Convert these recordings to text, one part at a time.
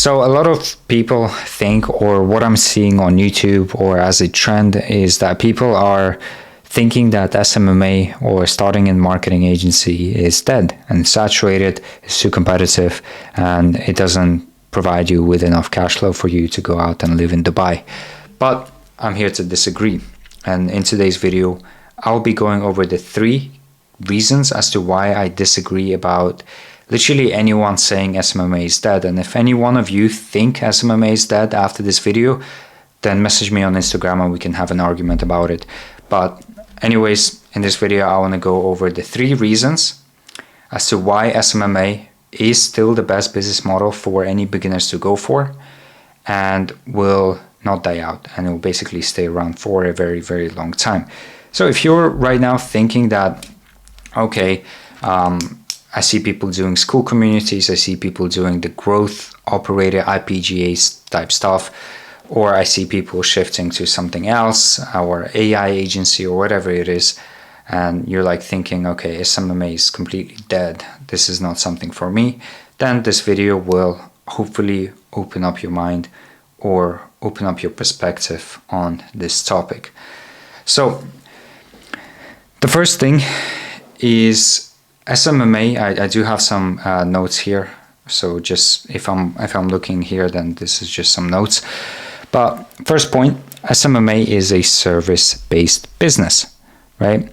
So a lot of people think, or what I'm seeing on YouTube or as a trend, is that people are thinking that SMMA or starting in marketing agency is dead and saturated, it's too competitive, and it doesn't provide you with enough cash flow for you to go out and live in Dubai. But I'm here to disagree. And in today's video, I'll be going over the 3 reasons as to why I disagree about literally anyone saying SMMA is dead. And if any one of you think SMMA is dead after this video, then message me on Instagram and we can have an argument about it. But anyways, in this video, I want to go over the 3 reasons as to why SMMA is still the best business model for any beginners to go for and will not die out, and it will basically stay around for a very, very long time. So if you're right now thinking that, okay, I see people doing school communities, I see people doing the growth operator IPGA type stuff, or I see people shifting to something else, or AI agency or whatever it is, and you're like thinking, okay, SMMA is completely dead, this is not something for me, then this video will hopefully open up your mind or open up your perspective on this topic. So the first thing is SMMA. I do have some notes here, so just if I'm looking here, then this is just some notes. But first point, SMMA is a service-based business, right?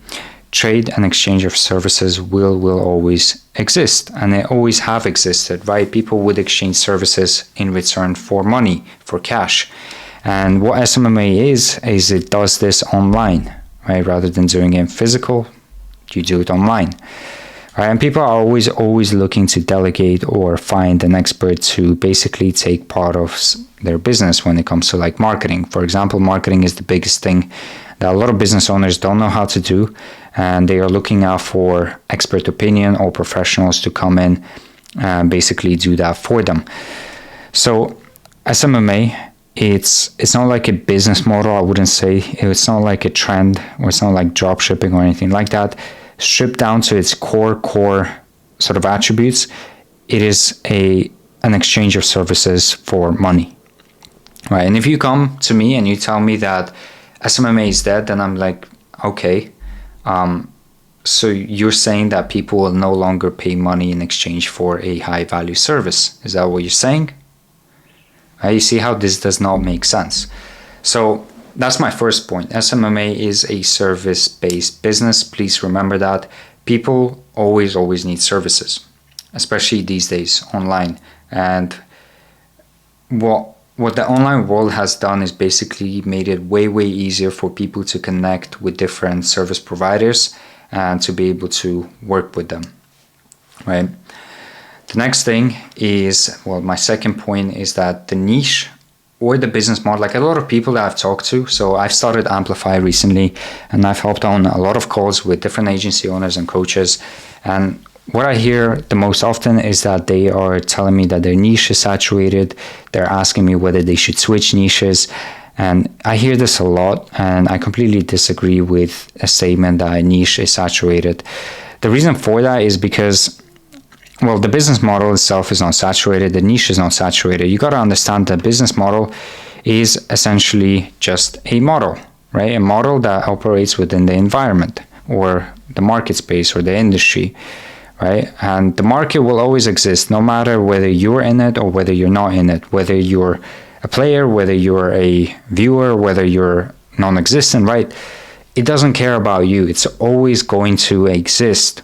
Trade and exchange of services will always exist, and they always have existed, right? People would exchange services in return for money, for cash. And what SMMA is it does this online, right? Rather than doing it physical, you do it online. Right, and people are always looking to delegate or find an expert to basically take part of their business when it comes to like marketing. For example, marketing is the biggest thing that a lot of business owners don't know how to do, and they are looking out for expert opinion or professionals to come in and basically do that for them. So SMMA, it's not like a business model, I wouldn't say. It's not like a trend, or it's not like drop shipping or anything like that. Stripped down to its core sort of attributes, it is an exchange of services for money, right? And if you come to me and you tell me that SMMA is dead, then I'm like, okay, so you're saying that people will no longer pay money in exchange for a high value service. Is that what you're saying? You see how this does not make sense. So that's my first point. SMMA is a service-based business. Please remember that. People always need services, especially these days online. And what the online world has done is basically made it way easier for people to connect with different service providers and to be able to work with them, right? The next thing is, well, my second point is that the niche or the business model, like a lot of people that I've talked to. So I've started Amplify recently, and I've helped on a lot of calls with different agency owners and coaches. And what I hear the most often is that they are telling me that their niche is saturated. They're asking me whether they should switch niches. And I hear this a lot, and I completely disagree with a statement that a niche is saturated. The reason for that is because, well, the business model itself is not saturated, the niche is not saturated. You got to understand the business model is essentially just a model, right? A model that operates within the environment or the market space or the industry, right? And the market will always exist no matter whether you're in it or whether you're not in it, whether you're a player, whether you're a viewer, whether you're non-existent, right? It doesn't care about you. It's always going to exist,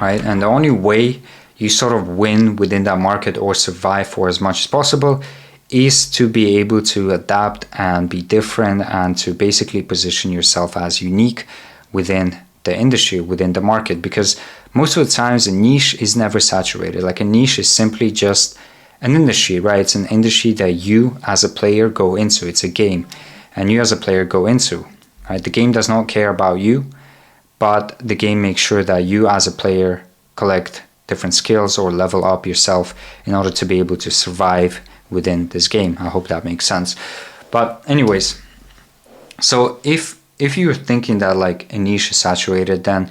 right? And the only way you sort of win within that market or survive for as much as possible is to be able to adapt and be different and to basically position yourself as unique within the industry, within the market. Because most of the times a niche is never saturated. Like a niche is simply just an industry, right? It's an industry that you as a player go into. It's a game, and you as a player go into, right? The game does not care about you, but the game makes sure that you as a player collect different skills or level up yourself in order to be able to survive within this game. I hope that makes sense. But anyways, so if you're thinking that like a niche is saturated, then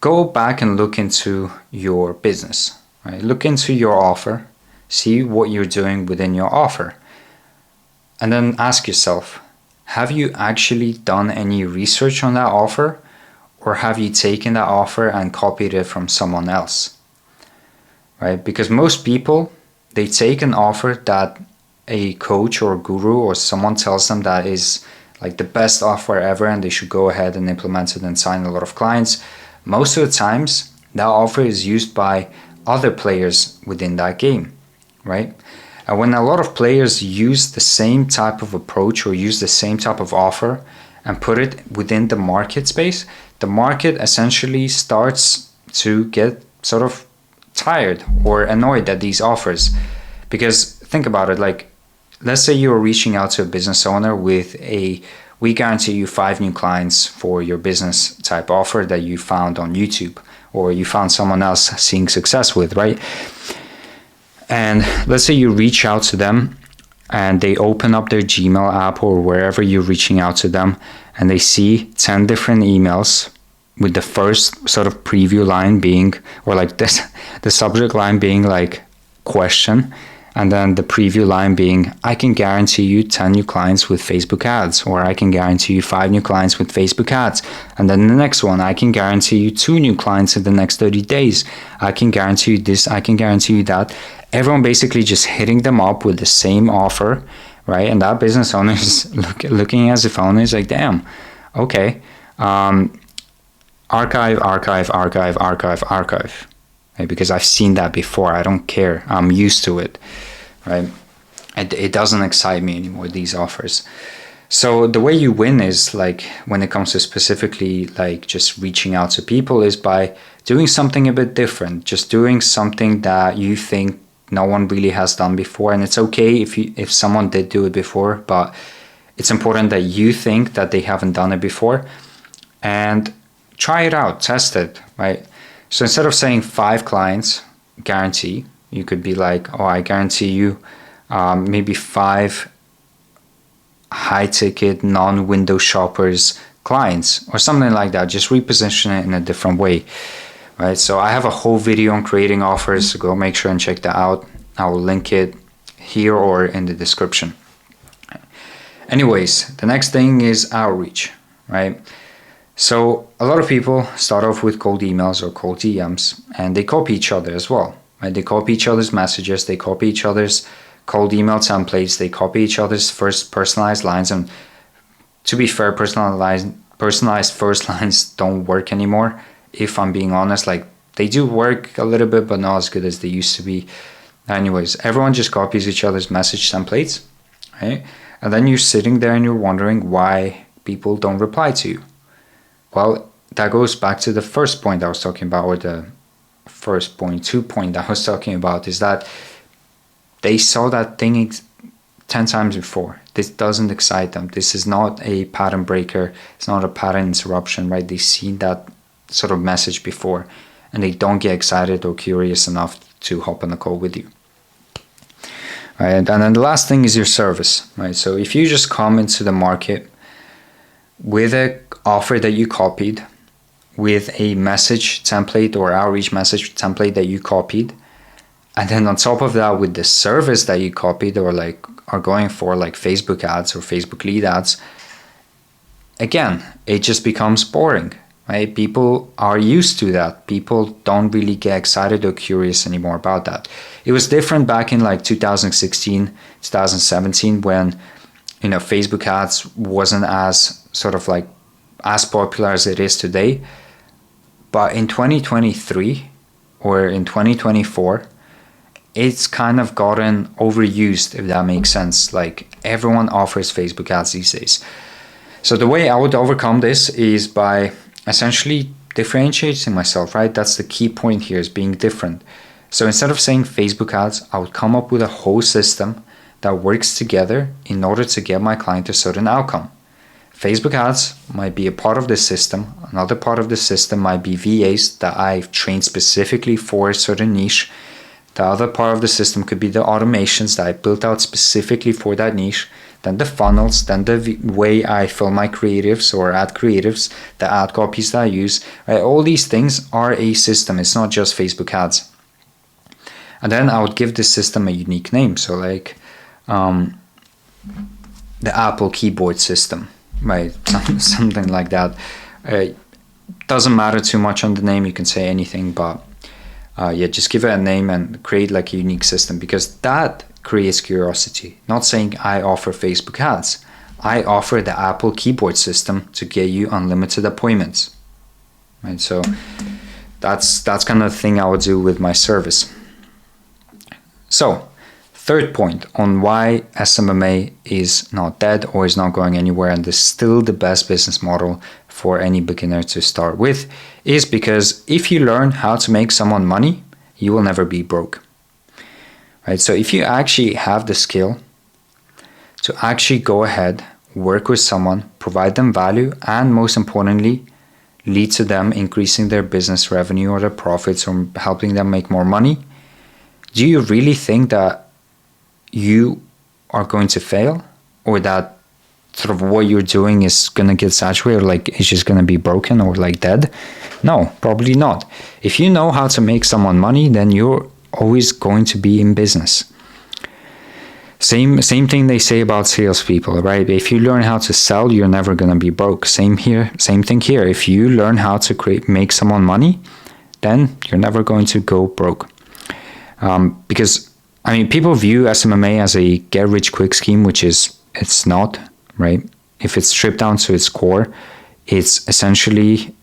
go back and look into your business, right? Look into your offer see what you're doing within your offer. And then ask yourself, have you actually done any research on that offer? Or have you taken that offer and copied it from someone else? Right? Because most people, they take an offer that a coach or guru or someone tells them that is like the best offer ever and they should go ahead and implement it and sign a lot of clients. Most of the times, that offer is used by other players within that game, right? And when a lot of players use the same type of approach or use the same type of offer and put it within the market space, the market essentially starts to get sort of tired or annoyed at these offers. Because think about it, like, let's say you're reaching out to a business owner with we guarantee you 5 new clients for your business type offer that you found on YouTube or you found someone else seeing success with, right? And let's say you reach out to them and they open up their Gmail app or wherever you're reaching out to them and they see 10 different emails with the first sort of preview line being, or like this, the subject line being like question, and then the preview line being, I can guarantee you 10 new clients with Facebook ads, or I can guarantee you 5 new clients with Facebook ads. And then the next one, I can guarantee you 2 new clients in the next 30 days. I can guarantee you this, I can guarantee you that. Everyone basically just hitting them up with the same offer, right? And that business owner is looking at the phone is like, damn, okay. Archive. Right? Because I've seen that before. I don't care. I'm used to it, right? It doesn't excite me anymore, these offers. So the way you win is like when it comes to specifically like just reaching out to people is by doing something a bit different, just doing something that you think no one really has done before. And it's okay if someone did do it before, but it's important that you think that they haven't done it before and try it out, test it, right? So instead of saying 5 clients guarantee, you could be like, oh, I guarantee you maybe 5 high ticket non-window shoppers clients or something like that. Just reposition it in a different way, right? So I have a whole video on creating offers, so go make sure and check that out. I will link it here or in the description. Anyways, the next thing is outreach, right? So a lot of people start off with cold emails or cold DMs and they copy each other as well, right? They copy each other's messages, they copy each other's cold email templates, they copy each other's first personalized lines. And to be fair, personalized first lines don't work anymore. If I'm being honest, like they do work a little bit, but not as good as they used to be. Anyways, everyone just copies each other's message templates, right? And then you're sitting there and you're wondering why people don't reply to you. Well, that goes back to the first point I was talking about, or the first point, 2 point I was talking about, is that they saw that thing 10 times before. This doesn't excite them. This is not a pattern breaker. It's not a pattern interruption, right? They've seen that sort of message before and they don't get excited or curious enough to hop on a call with you. Right? And then the last thing is your service, right? So if you just come into the market with an offer that you copied, with a message template or outreach message template that you copied, and then on top of that with the service that you copied or like are going for, like Facebook ads or Facebook lead ads, again, it just becomes boring, right? People are used to that. People don't really get excited or curious anymore about that. It was different back in like 2016, 2017 when, you know, Facebook ads wasn't as sort of like as popular as it is today. But in 2023 or in 2024, it's kind of gotten overused, if that makes sense. Like everyone offers Facebook ads these days. So the way I would overcome this is by essentially differentiating myself, right? That's the key point here, is being different. So instead of saying Facebook ads, I would come up with a whole system that works together in order to get my client a certain outcome. Facebook ads might be a part of this system. Another part of the system might be VAs that I've trained specifically for a certain niche. The other part of the system could be the automations that I built out specifically for that niche. Then the funnels, then the way I fill my creatives or ad creatives, the ad copies that I use. Right? All these things are a system. It's not just Facebook ads. And then I would give this system a unique name. So like the Apple keyboard system, right? Something like that. Doesn't matter too much on the name. You can say anything, but yeah, just give it a name and create like a unique system, because that creates curiosity. Not saying I offer Facebook ads. I offer the Apple keyboard system to get you unlimited appointments, right? So that's kind of the thing I would do with my service. So third point on why SMMA is not dead or is not going anywhere and is still the best business model for any beginner to start with is because if you learn how to make someone money, you will never be broke, right? So if you actually have the skill to actually go ahead, work with someone, provide them value, and most importantly, lead to them increasing their business revenue or their profits or helping them make more money, do you really think that you are going to fail, or that sort of what you're doing is going to get saturated, or like it's just going to be broken or like dead? No, probably not. If you know how to make someone money, then you're always going to be in business. Same thing they say about salespeople, right? If you learn how to sell, you're never going to be broke. Same thing here. If you learn how to make someone money, then you're never going to go broke. Because I mean, people view SMMA as a get-rich-quick scheme, which it's not, right? If it's stripped down to its core, it's essentially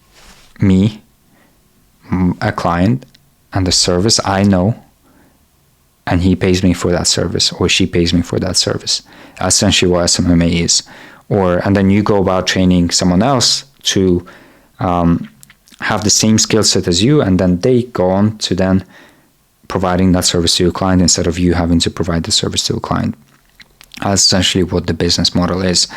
me, a client, and the service I know, and he pays me for that service, or she pays me for that service. That's essentially what SMMA is. And then you go about training someone else to have the same skill set as you, and then they go on to then providing that service to your client instead of you having to provide the service to a client. That's essentially what the business model is.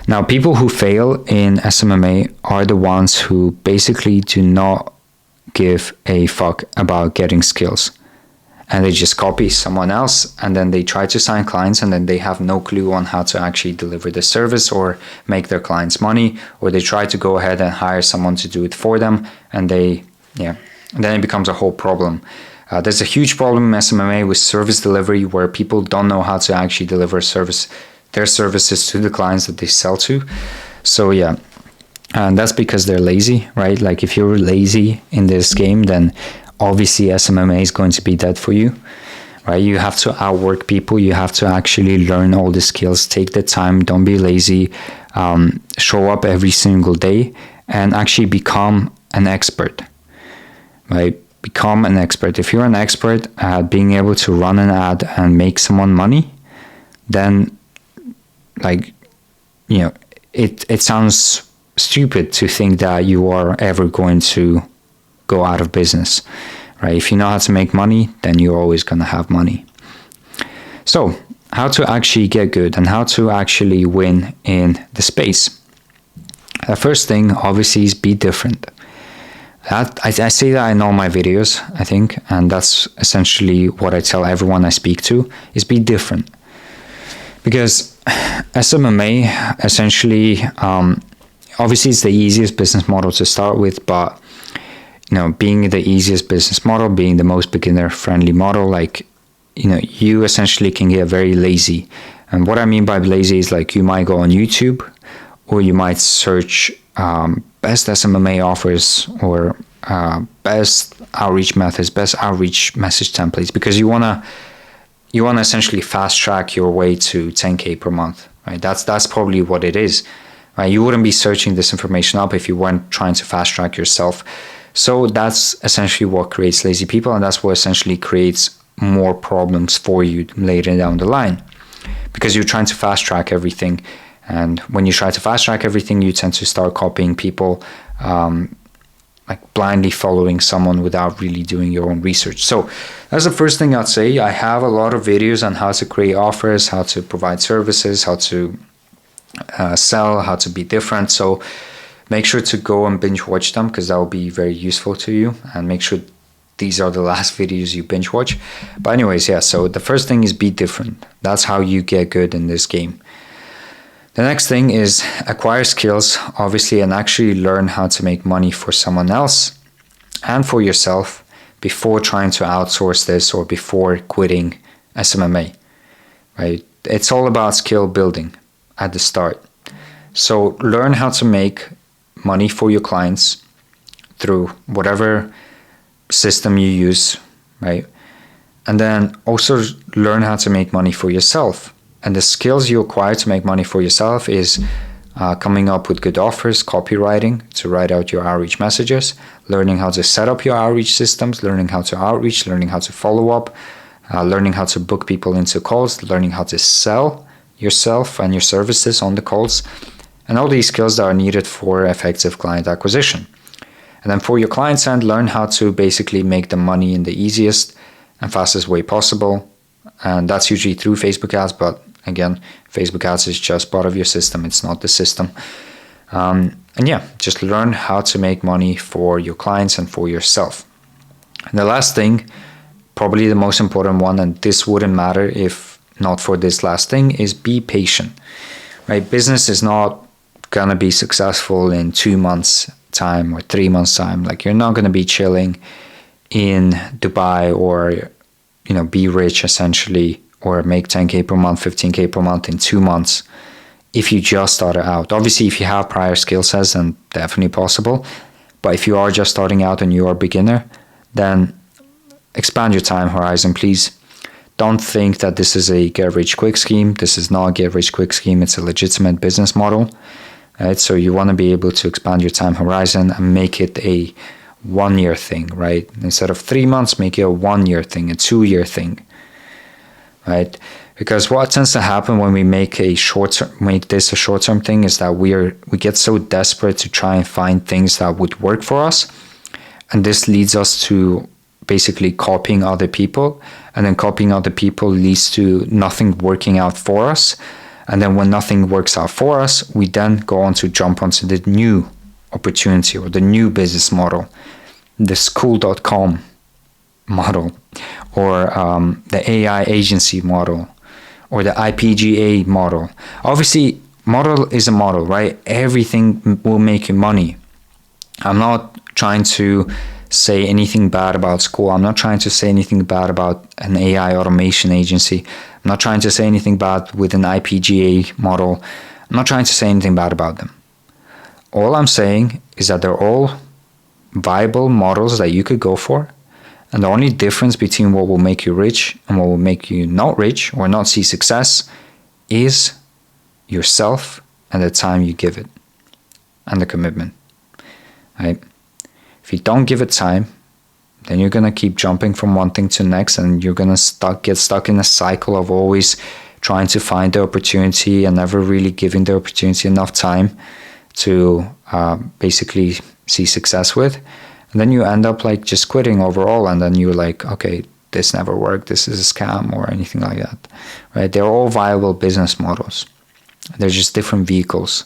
Now, people who fail in SMMA are the ones who basically do not give a fuck about getting skills. And they just copy someone else, and then they try to sign clients, and then they have no clue on how to actually deliver the service or make their clients money, or they try to go ahead and hire someone to do it for them, and then it becomes a whole problem. There's a huge problem in SMMA with service delivery, where people don't know how to actually deliver their services to the clients that they sell to. So yeah, and that's because they're lazy, right? Like if you're lazy in this game, then obviously SMMA is going to be dead for you, right? You have to outwork people. You have to actually learn all the skills. Take the time. Don't be lazy. Show up every single day and actually become an expert, right? Become an expert. If you're an expert at being able to run an ad and make someone money, then it sounds stupid to think that you are ever going to go out of business, right? If you know how to make money, then you're always going to have money. So how to actually get good and how to actually win in the space. The first thing obviously is be different. I say that in all my videos, I think, and that's essentially what I tell everyone I speak to, is be different. Because SMMA essentially, obviously it's the easiest business model to start with, but being the easiest business model, being the most beginner-friendly model, you essentially can get very lazy. And what I mean by lazy is you might go on YouTube, or you might search best SMMA offers, or best outreach methods, best outreach message templates, because you wanna essentially fast track your way to 10K per month, right? That's probably what it is, right? You wouldn't be searching this information up if you weren't trying to fast track yourself. So that's essentially what creates lazy people, and that's what essentially creates more problems for you later down the line, because you're trying to fast track everything. And when you try to fast track everything, you tend to start copying people, blindly following someone without really doing your own research. So that's the first thing I'd say. I have a lot of videos on how to create offers, how to provide services, how to sell, how to be different. So make sure to go and binge watch them, because that will be very useful to you. And make sure these are the last videos you binge watch. But anyways, yeah, so the first thing is be different. That's how you get good in this game. The next thing is acquire skills, obviously, and actually learn how to make money for someone else and for yourself before trying to outsource this or before quitting SMMA, right? It's all about skill building at the start. So learn how to make money for your clients through whatever system you use, right? And then also learn how to make money for yourself. And the skills you acquire to make money for yourself is coming up with good offers, copywriting to write out your outreach messages, learning how to set up your outreach systems, learning how to outreach, learning how to follow up, learning how to book people into calls, learning how to sell yourself and your services on the calls, and all these skills that are needed for effective client acquisition. And then for your clients end, learn how to basically make the money in the easiest and fastest way possible. And that's usually through Facebook ads, but again, Facebook ads is just part of your system. It's not the system. And yeah, just learn how to make money for your clients and for yourself. And the last thing, probably the most important one, and this wouldn't matter if not for this last thing, is be patient, right? Business is not going to be successful in 2 months time or 3 months time. Like, you're not going to be chilling in Dubai or, be rich essentially, or make 10K per month, 15K per month in 2 months if you just started out. Obviously, if you have prior skill sets, then definitely possible. But if you are just starting out and you are a beginner, then expand your time horizon, please. Don't think that this is a get-rich-quick scheme. This is not a get-rich-quick scheme. It's a legitimate business model, right? So you want to be able to expand your time horizon and make it a 1 year thing, right? Instead of 3 months, make it a 1 year thing, a 2 year thing, right? Because what tends to happen when we make this a short-term thing is that we get so desperate to try and find things that would work for us, and this leads us to basically copying other people, and then copying other people leads to nothing working out for us. And then when nothing works out for us, we then go on to jump onto the new opportunity or the new business model, the school.com model, or the AI agency model, or the IPGA model. Obviously, model is a model, right? Everything will make you money. I'm not trying to say anything bad about school. I'm not trying to say anything bad about an AI automation agency. I'm not trying to say anything bad with an IPGA model. I'm not trying to say anything bad about them. All I'm saying is that they're all viable models that you could go for. And the only difference between what will make you rich and what will make you not rich or not see success is yourself and the time you give it and the commitment, right? If you don't give it time, then you're going to keep jumping from one thing to the next, and you're going to get stuck in a cycle of always trying to find the opportunity and never really giving the opportunity enough time to basically see success with. And then you end up like just quitting overall, and then you're like, okay, this never worked, this is a scam or anything like that, right? They're all viable business models. They're just different vehicles.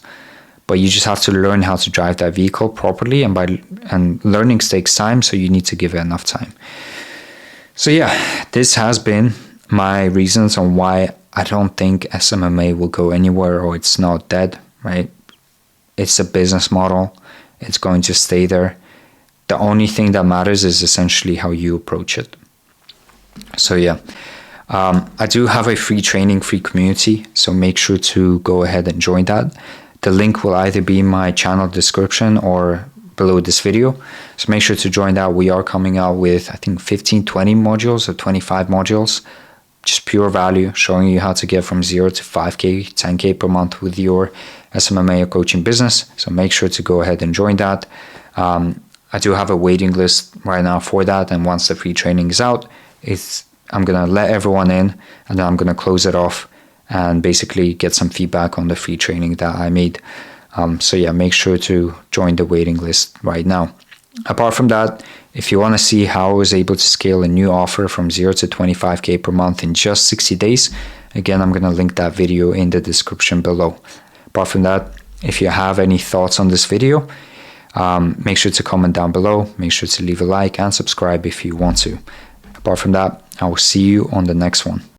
But you just have to learn how to drive that vehicle properly, and learning takes time, so you need to give it enough time. So yeah, this has been my reasons on why I don't think SMMA will go anywhere, or it's not dead, right? It's a business model. It's going to stay there. The only thing that matters is essentially how you approach it. So yeah, I do have a free training, free community, so make sure to go ahead and join that. The link will either be in my channel description or below this video. So make sure to join that. We are coming out with, I think, 15, 20 modules or 25 modules, just pure value, showing you how to get from 0 to 5K, 10K per month with your SMMA or coaching business. So make sure to go ahead and join that. I do have a waiting list right now for that. And once the free training is out, I'm going to let everyone in, and then I'm going to close it off and basically get some feedback on the free training that I made. So yeah, make sure to join the waiting list right now. Apart from that, if you want to see how I was able to scale a new offer from 0 to 25K per month in just 60 days, again, I'm going to link that video in the description below. Apart from that, if you have any thoughts on this video, make sure to comment down below. Make sure to leave a like and subscribe if you want to. Apart from that, I will see you on the next one.